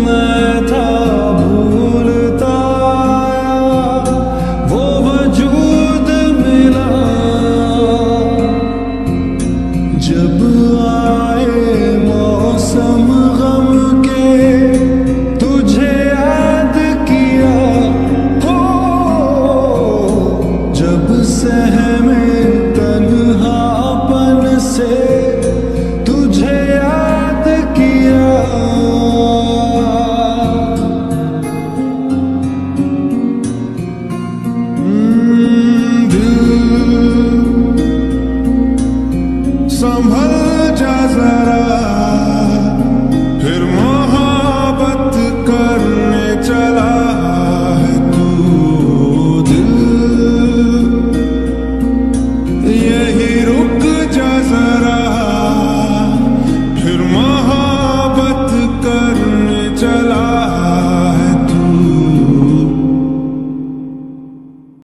मैं था भूलता, वो वजूद मिला जब आए मौसम गम के, तुझे याद किया हो जब सहमे तन्हापन से, तुझे याद किया। संभल जा जरा, फिर मोहब्बत करने चला है तू। दिल यही रुक जा जरा,